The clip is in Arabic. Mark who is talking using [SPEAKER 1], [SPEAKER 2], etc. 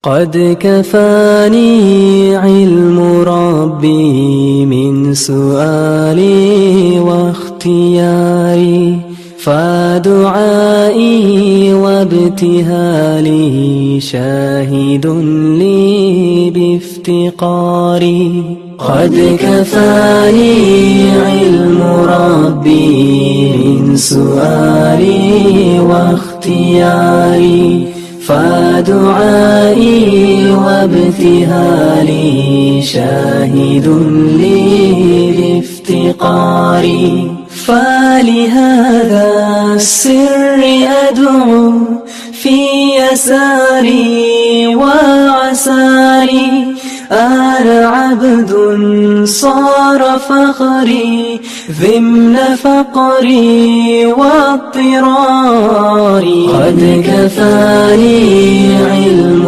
[SPEAKER 1] قد كفاني علم ربي من سؤالي واختياري، فدعائي وابتهالي شاهد لي بافتقاري. قد كفاني علم ربي من سؤالي واختياري، فدعائي وابتهالي شاهد لي بافتقاري. فلهذا السر أدعو في يساري وعساري، أنا عبد صار فخري ضمن فقري واضطراري. قد كفاني علم